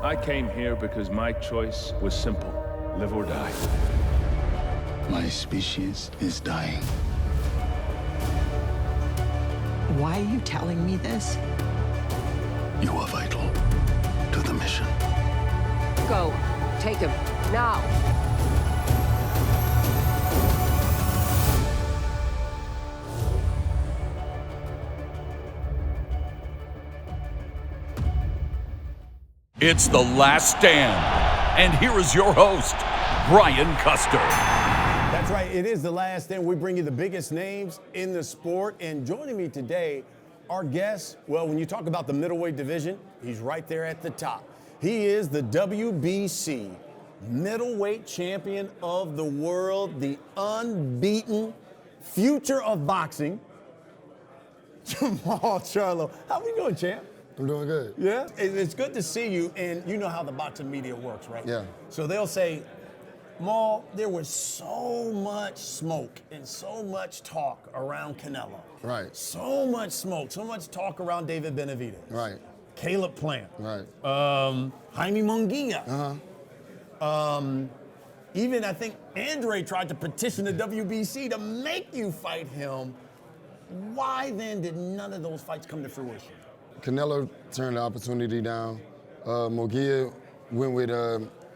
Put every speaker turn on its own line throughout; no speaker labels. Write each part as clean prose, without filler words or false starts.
I came here because my choice was simple. Live or die.
My species is dying.
Why are you telling me this?
You are vital to the mission.
Go. Take him. Now.
It's The Last Stand. And here is your host, Brian Custer.
That's right, it is The Last Stand. We bring you the biggest names in the sport. And joining me today, our guest, well, when you talk about the middleweight division, he's right there at the top. He is the WBC middleweight champion of the world, the unbeaten future of boxing, Jermall Charlo. How are we doing, champ?
I'm doing good.
Yeah? It's good to see you, and you know how the boxing media works, right?
Yeah.
So they'll say, Maul, there was so much smoke and so much talk around Canelo.
Right.
So much smoke, so much talk around David Benavidez.
Right.
Caleb Plant.
Right.
Jaime Munguia. Even I think Andre tried to petition the WBC to make you fight him. Why then did none of those fights come to fruition?
Canelo turned the opportunity down. Munguia went with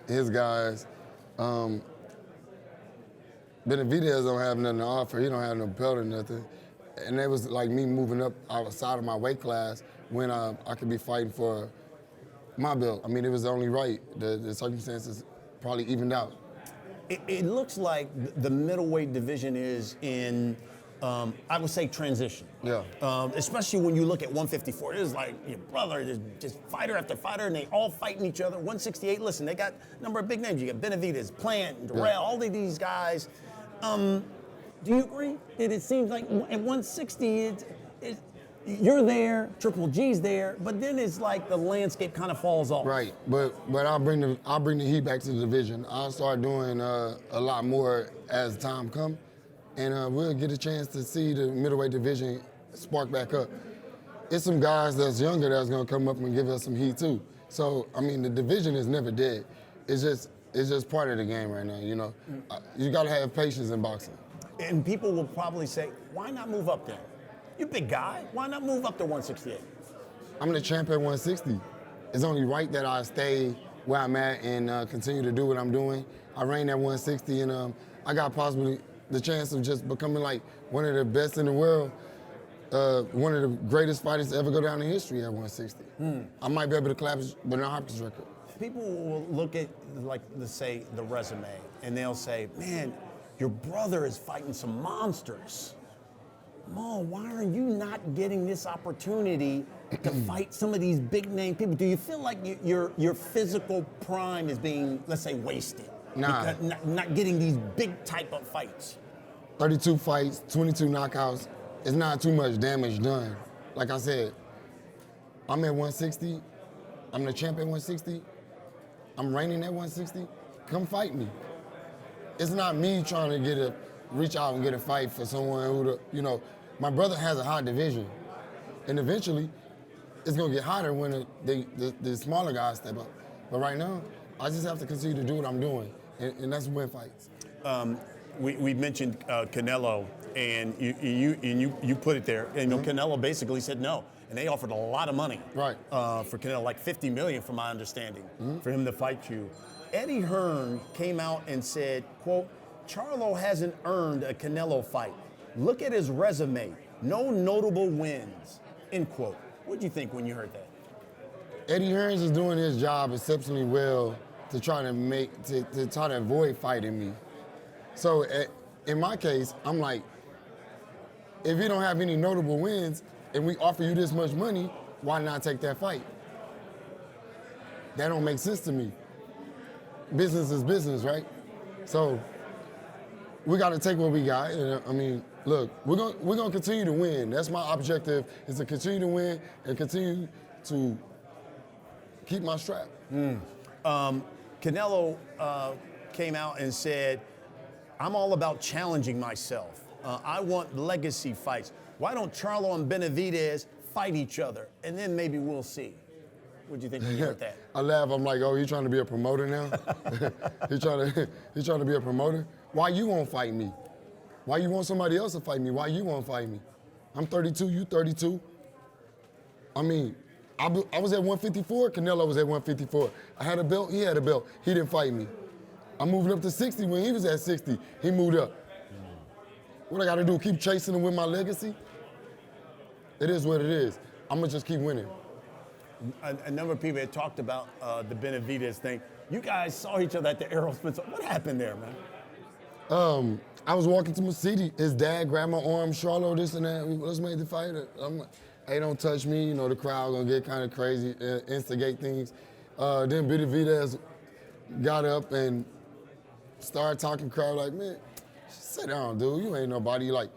his guys. Benavidez don't have nothing to offer. He don't have no belt or nothing. And it was like me moving up outside of my weight class when I could be fighting for my belt. I mean, it was only right. The circumstances probably evened out.
It looks like the middleweight division is in, I would say, transition.
Yeah.
Especially when you look at 154. It is like your brother, just fighter after fighter, and they all fighting each other. 168, listen, they got a number of big names. You got Benavidez, Plant, Darrell,
yeah.
all of these guys. Do you agree that it seems like at 160, you're there, Triple G's there, but then it's like the landscape kind of falls off.
Right, but I'll bring the heat back to the division. I'll start doing a lot more as time comes, and we'll get a chance to see the middleweight division spark back up. It's some guys that's younger that's gonna come up and give us some heat too. So I mean, the division is never dead. It's just part of the game right now. You know, you gotta have patience in boxing.
And people will probably say, why not move up there? You big guy, why not move up to 168?
I'm the champ at 160. It's only right that I stay where I'm at and continue to do what I'm doing. I reign at 160, and I got possibly the chance of just becoming like one of the best in the world, one of the greatest fighters to ever go down in history at 160. I might be able to collapse Bernard Hopkins' record.
People will look at, like, let's say, the resume, and they'll say, man, your brother is fighting some monsters. Maul, why are you not getting this opportunity to fight some of these big name people? Do you feel like your physical prime is being, let's say, wasted?
Nah.
Because not getting these big type of fights.
32 fights, 22 knockouts. It's not too much damage done. Like I said, I'm at 160. I'm the champ at 160. I'm reigning at 160. Come fight me. It's not me trying to reach out and get a fight for someone who, my brother has a hot division. And eventually, it's gonna get hotter when the smaller guys step up. But right now, I just have to continue to do what I'm doing, and that's win fights.
We mentioned Canelo, and you put it there. And Canelo basically said no, and they offered a lot of money for Canelo, like $50 million, from my understanding, for him to fight you. Eddie Hearn came out and said, quote, Charlo hasn't earned a Canelo fight. Look at his resume. No notable wins, end quote. What'd you think when you heard that?
Eddie Hearn is doing his job exceptionally well to try to avoid fighting me. So in my case, I'm like, if you don't have any notable wins and we offer you this much money, why not take that fight? That don't make sense to me. Business is business, right? So we got to take what we got. And, I mean, look, we're gonna continue to win. That's my objective, is to continue to win and continue to keep my strap.
Canelo came out and said, I'm all about challenging myself. I want legacy fights. Why don't Charlo and Benavidez fight each other, and then maybe we'll see? What'd you think when you heard that?
I laugh. I'm like, oh, he trying to be a promoter now? he trying to be a promoter? Why you won't fight me? Why you want somebody else to fight me? Why you won't fight me? I'm 32, you 32. I mean, I was at 154, Canelo was at 154. I had a belt, he had a belt. He didn't fight me. I moved up to 60 when he was at 60. He moved up. What I got to do, keep chasing him with my legacy? It is what it is. I'm going to just keep winning.
A number of people had talked about the Benavidez thing. You guys saw each other at the Errol Spence. What happened there, man?
I was walking to my city. His dad grabbed my arm, Charlo, this and that. Let's make the fight. I'm like, hey, don't touch me. You know, the crowd gonna get kind of crazy, instigate things. Then Benavidez got up and started talking crowd like, man, sit down, dude. You ain't nobody. Like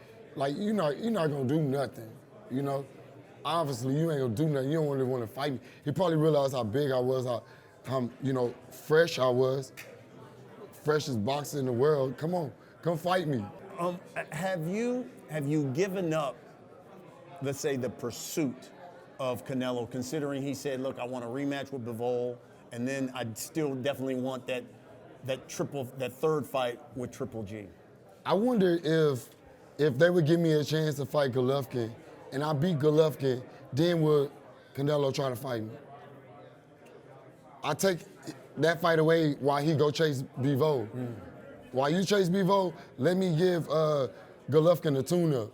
you're not gonna do nothing, you know? Obviously, you ain't gonna do nothing. You don't really want to fight me. He probably realized how big I was, how fresh I was. Freshest boxer in the world. Come on, come fight me.
Have you given up, let's say, the pursuit of Canelo, considering he said, look, I want a rematch with Bivol, and then I'd still definitely want that third fight with Triple G?
I wonder if they would give me a chance to fight Golovkin, and I beat Golovkin, then would Canelo try to fight me? I take that fight away while he go chase Bivol. While you chase Bivol, let me give Golovkin the tune-up.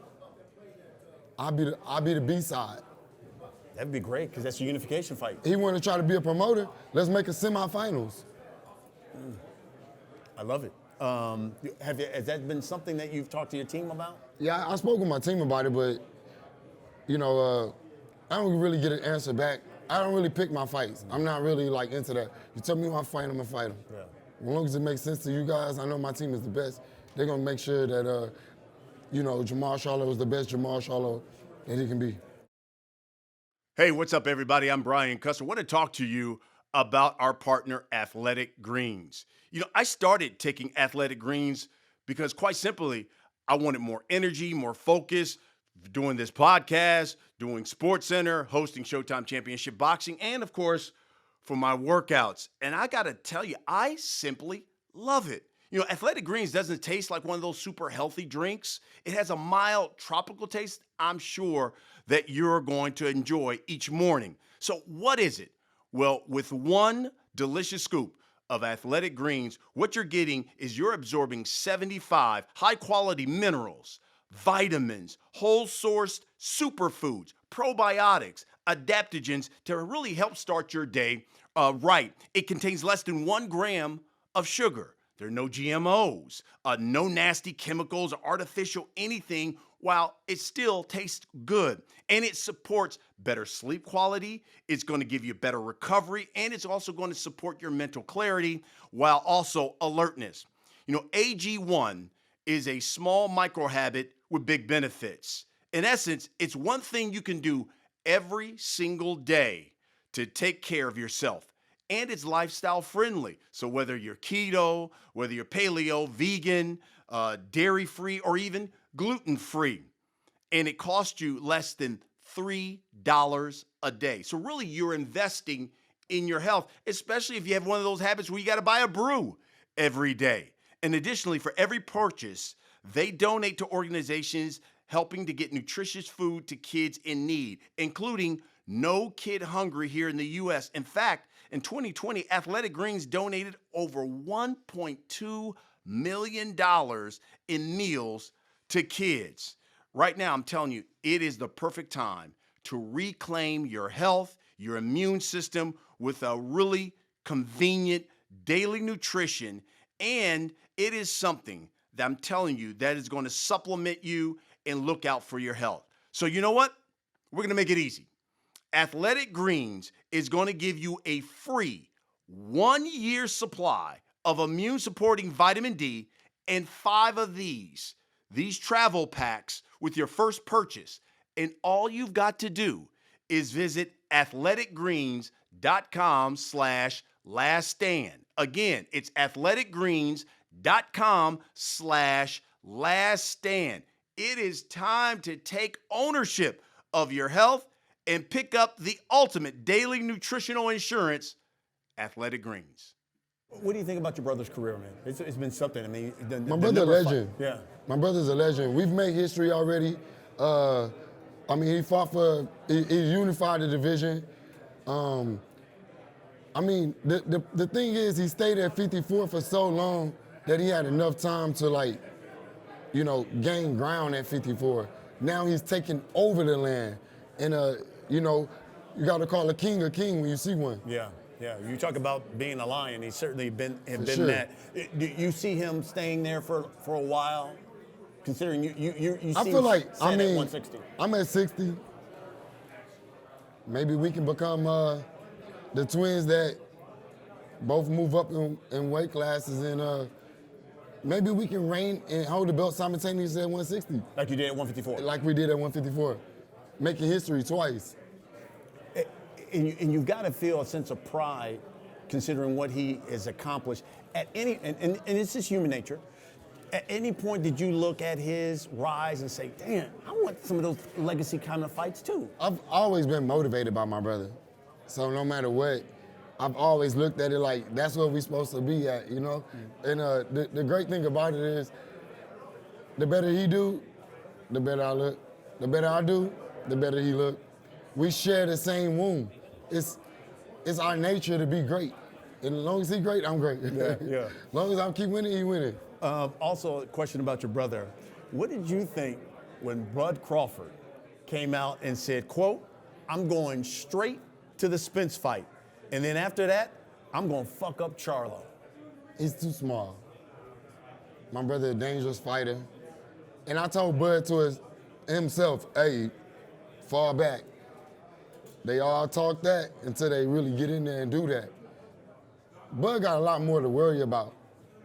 I'll be the B-side.
That'd be great, because that's a unification fight.
He want to try to be a promoter. Let's make a semifinals.
I love it. Has that been something that you've talked to your team about?
Yeah, I spoke with my team about it, but I don't really get an answer back. I don't really pick my fights. I'm not really like into that. You tell me who I fight, I'm gonna fight him. Yeah. As long as it makes sense to you guys, I know my team is the best. They're gonna make sure that Jermall Charlo is the best Jermall Charlo that he can be.
Hey, what's up, everybody? I'm Brian Custer. I want to talk to you about our partner, Athletic Greens. I started taking Athletic Greens because, quite simply, I wanted more energy, more focus, doing this podcast, doing SportsCenter, hosting Showtime Championship Boxing, and, of course, for my workouts. And I got to tell you, I simply love it. Athletic Greens doesn't taste like one of those super healthy drinks. It has a mild tropical taste I'm sure that you're going to enjoy each morning. So what is it? Well, with one delicious scoop of Athletic Greens, what you're getting is you're absorbing 75 high-quality minerals, vitamins, whole-sourced superfoods, probiotics, adaptogens to really help start your day right. It contains less than 1 gram of sugar. There are no GMOs, no nasty chemicals or artificial anything, while it still tastes good. And it supports better sleep quality. It's going to give you better recovery, and it's also going to support your mental clarity while also alertness. AG1 is a small micro habit with big benefits. In essence, it's one thing you can do every single day to take care of yourself. And it's lifestyle friendly. So whether you're keto, whether you're paleo, vegan, dairy-free, or even gluten-free, and it costs you less than $3 a day. So really, you're investing in your health, especially if you have one of those habits where you got to buy a brew every day. And additionally, for every purchase, they donate to organizations helping to get nutritious food to kids in need, including No Kid Hungry here in the U.S. In fact, in 2020, Athletic Greens donated over $1.2 million in meals to kids. Right now, I'm telling you, it is the perfect time to reclaim your health, your immune system with a really convenient daily nutrition. And it is something that I'm telling you that is going to supplement you and look out for your health. So you know what? We're going to make it easy. Athletic Greens is going to give you a free 1-year supply of immune-supporting vitamin D and 5 of these travel packs with your first purchase. And all you've got to do is visit athleticgreens.com/laststand. Again, it's athleticgreens.com/laststand. It is time to take ownership of your health and pick up the ultimate daily nutritional insurance, Athletic Greens.
What do you think about your brother's career, man? It's been something. I mean,
my brother's a legend.
Yeah.
My brother's a legend. We've made history already. I mean, he fought for, he unified the division. I mean, the thing is, he stayed at 54 for so long that he had enough time to, like, you know, gain ground at 54. Now he's taking over the land. And, you know, you got to call a king when you see one.
Yeah, yeah. You talk about being a lion. He's certainly been
sure.
that. Do you see him staying there for a while? Considering you
I
seem
feel like,
set
I
at
mean,
160.
I'm at 60. Maybe we can become the twins that both move up in weight classes, and maybe we can reign and hold the belt simultaneously at 160.
Like you did at 154.
Like we did at 154. Making history twice.
And you've got to feel a sense of pride considering what he has accomplished at any, and it's just human nature. At any point did you look at his rise and say, damn, I want some of those legacy kind of fights too?
I've always been motivated by my brother. So no matter what, I've always looked at it like that's where we're supposed to be at, you know? And the great thing about it is the better he do, the better I look. The better I do, the better he look. We share the same womb. It's our nature to be great. And as long as he's great, I'm great.
Yeah.
As long as I keep winning, he winning.
Also, a question about your brother. What did you think when Bud Crawford came out and said, quote, I'm going straight to the Spence fight, and then after that, I'm going to fuck up Charlo?
He's too small. My brother a dangerous fighter. And I told Bud to himself, hey, fall back. They all talk that until they really get in there and do that. Bud got a lot more to worry about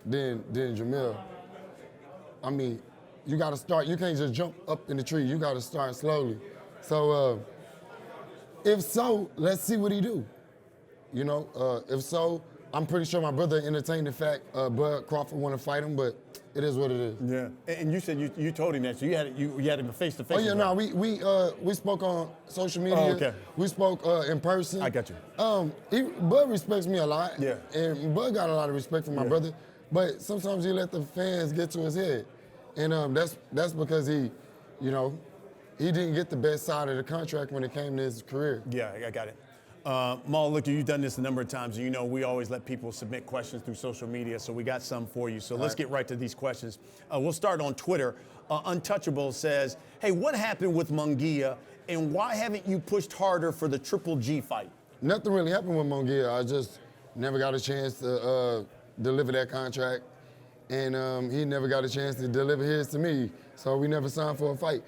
than Jermell. I mean, you got to start. You can't just jump up in the tree. You got to start slowly. So if so, let's see what he do. You know, if so, I'm pretty sure my brother entertained the fact Bud Crawford want to fight him, but it is what it is.
Yeah. And you said you told him that, so you had him face to face.
Oh yeah, no, we spoke on social media.
Oh, okay.
We spoke in person.
I got you.
Bud respects me a lot.
Yeah.
And Bud got a lot of respect for my brother, but sometimes he let the fans get to his head, and that's because he didn't get the best side of the contract when it came to his career.
Yeah, I got it. Maul, look, you've done this a number of times. You know, we always let people submit questions through social media, so we got some for you. So let's get right to these questions. We'll start on Twitter. Untouchable says, hey, what happened with Munguia, and why haven't you pushed harder for the Triple G fight?
Nothing really happened with Munguia. I just never got a chance to deliver that contract, and he never got a chance to deliver his to me, so we never signed for a fight.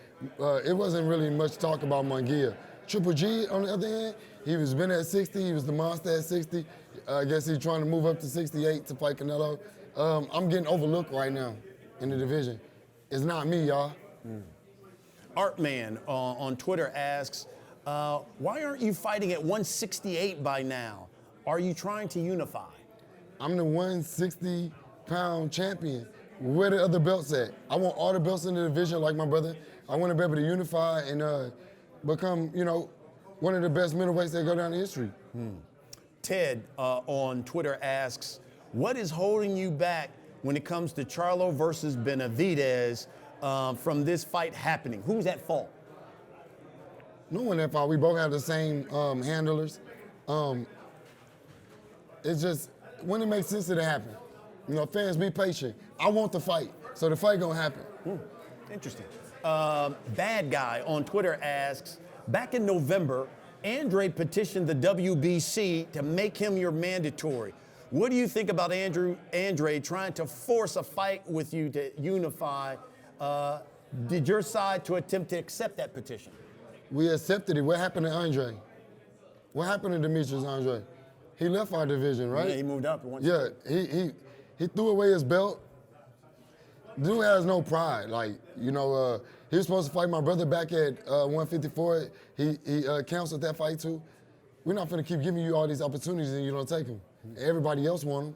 It wasn't really much talk about Munguia. Triple G, on the other hand, he was been at 60. He was the monster at 60. I guess he's trying to move up to 68 to fight Canelo. I'm getting overlooked right now in the division. It's not me, y'all.
Artman on Twitter asks, why aren't you fighting at 168 by now? Are you trying to unify?
I'm the 160-pound champion. Where the other belts at? I want all the belts in the division like my brother. I want to be able to unify and become, one of the best middleweights that go down in history.
Ted on Twitter asks, what is holding you back when it comes to Charlo versus Benavidez from this fight happening? Who's at fault?
No one at fault. We both have the same handlers. It's just, when it makes sense, it'll happen. Fans, be patient. I want the fight, so the fight gonna happen.
Interesting. Bad Guy on Twitter asks, back in November, Andre petitioned the WBC to make him your mandatory. What do you think about Andre trying to force a fight with you to unify? Did your side to attempt to accept that petition?
We accepted it. What happened to Andre? What happened to Demetrius Andre? He left our division, right?
Yeah, he moved up.
Yeah, he threw away his belt. Dude has no pride. He was supposed to fight my brother back at 154. He canceled that fight too. We're not gonna keep giving you all these opportunities and you don't take them. Everybody else want them.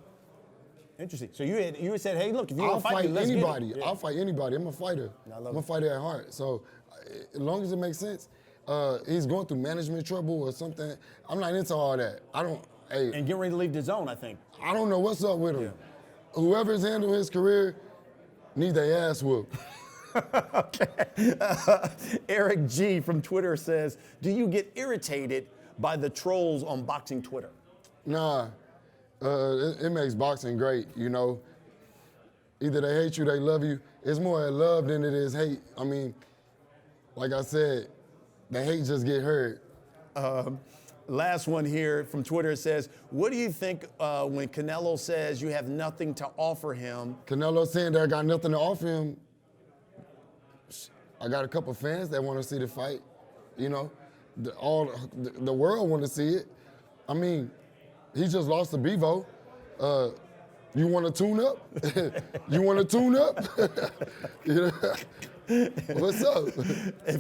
Interesting. So you had said, hey, look, if you want to
fight
me, let's
anybody.
get it. Yeah.
I'll fight anybody. I'm a fighter. I'm a fighter at heart. So as long as it makes sense. He's going through management trouble or something. I'm not into all that.
And getting ready to leave the zone, I think.
I don't know what's up with him. Whoever's handling his career needs their ass whooped.
Okay. Eric G from Twitter says, do you get irritated by the trolls on boxing Twitter?
Nah, it makes boxing great, you know. Either they hate you, they love you. It's more love than it is hate. I mean, like I said, the hate just get hurt.
Last one here from Twitter says, what do you think when Canelo says you have nothing to offer him?
Canelo saying that I got nothing to offer him. I got a couple fans that want to see the fight, you know. The world want to see it. I mean, he just lost to Bivol. You want to tune up? You want to tune up? You know? What's up?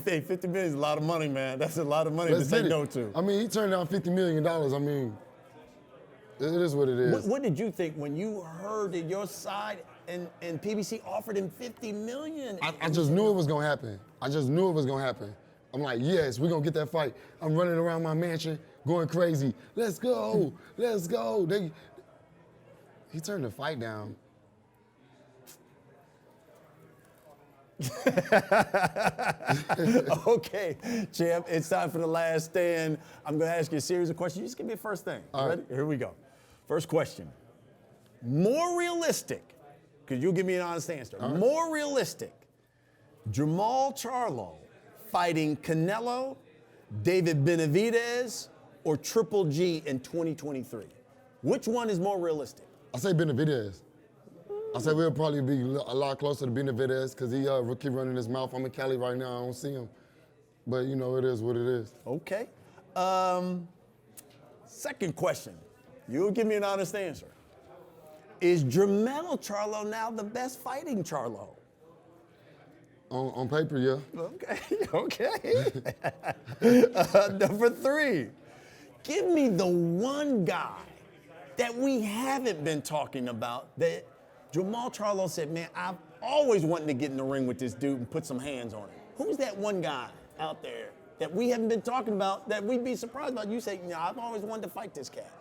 Hey, 50 million is a lot of money, man. That's a lot of money to say no to.
I mean, he turned down $50 million. I mean, it is what it is.
What did you think when you heard that your side and PBC offered him $50 million?
I just knew it was going to happen. I just knew it was going to happen. I'm like, yes, we're going to get that fight. I'm running around my mansion going crazy. Let's go. Let's go. He turned the fight down.
Okay, champ, it's time for the last stand. I'm going to ask you a series of questions. You just give me a first thing.
All
Ready?
right.
Here we go. First question. More realistic, because you'll give me an honest answer.
Right.
More realistic, Jermall Charlo fighting Canelo, David Benavidez, or Triple G in 2023? Which one is more realistic?
I say Benavidez. I say we'll probably be a lot closer to Benavidez because he keep running his mouth. I'm in Cali right now. I don't see him. But, you know, it is what it is.
Okay. Second question. You'll give me an honest answer. Is Jermell Charlo now the best fighting Charlo?
On paper, yeah.
Okay, okay. Number three. Give me the one guy that we haven't been talking about that Jermall Charlo said, man, I've always wanted to get in the ring with this dude and put some hands on him. Who's that one guy out there that we haven't been talking about that we'd be surprised about? You say, I've always wanted to fight this cat.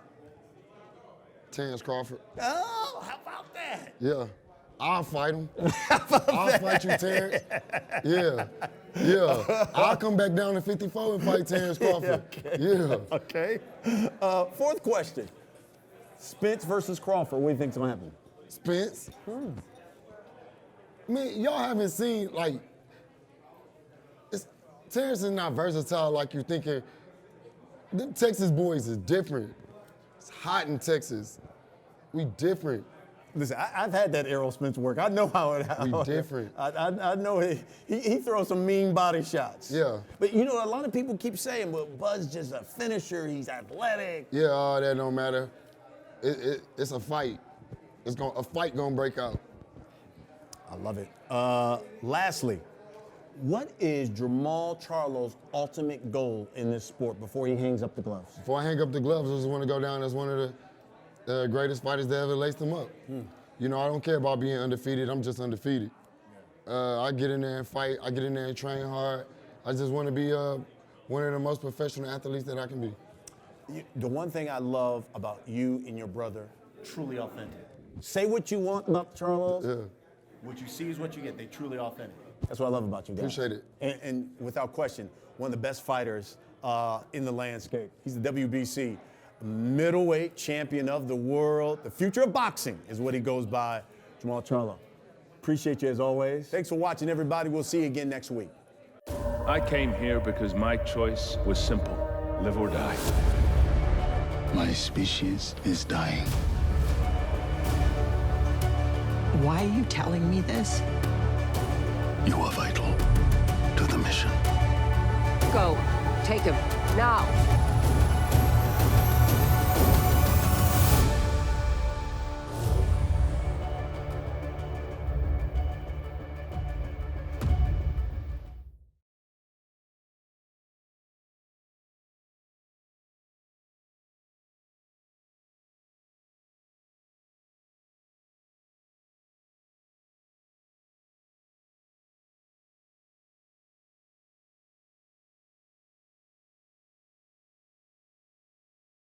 Terence Crawford.
Oh, how about that?
Yeah. I'll fight him. I'll fight you, Terence. Yeah. Yeah. I'll come back down to 54 and fight Terence Crawford.
Okay.
Yeah.
Okay. Fourth question. Spence versus Crawford. What do you think's going to happen?
Spence. I mean, y'all haven't seen, like, Terence is not versatile like you're thinking. The Texas boys is different. It's hot in Texas. We different.
Listen, I've had that Errol Spence work. I know how it.
We different.
I know he throws some mean body shots.
Yeah.
But you know, a lot of people keep saying, well, Bud's just a finisher. He's athletic.
Yeah, all that don't matter. It's a fight. A fight gonna break out.
I love it. Lastly, what is Jermall Charlo's ultimate goal in this sport before he hangs up the gloves?
Before I hang up the gloves, I just want to go down as one of the greatest fighters that ever laced them up. You know, I don't care about being undefeated. I'm just undefeated. I get in there and fight. I get in there and train hard. I just want to be one of the most professional athletes that I can be.
The one thing I love about you and your brother, truly authentic. Say what you want about the Charlos.
Yeah.
What you see is what you get. They truly authentic. That's what I love about you guys.
Appreciate it.
And without question, one of the best fighters in the landscape. He's the WBC middleweight champion of the world. The future of boxing is what he goes by, Jermall Charlo. Appreciate you as always. Thanks for watching, everybody. We'll see you again next week.
I came here because my choice was simple: live or die.
My species is dying.
Why are you telling me this?
You are vital to the mission.
Go. Take him. Now.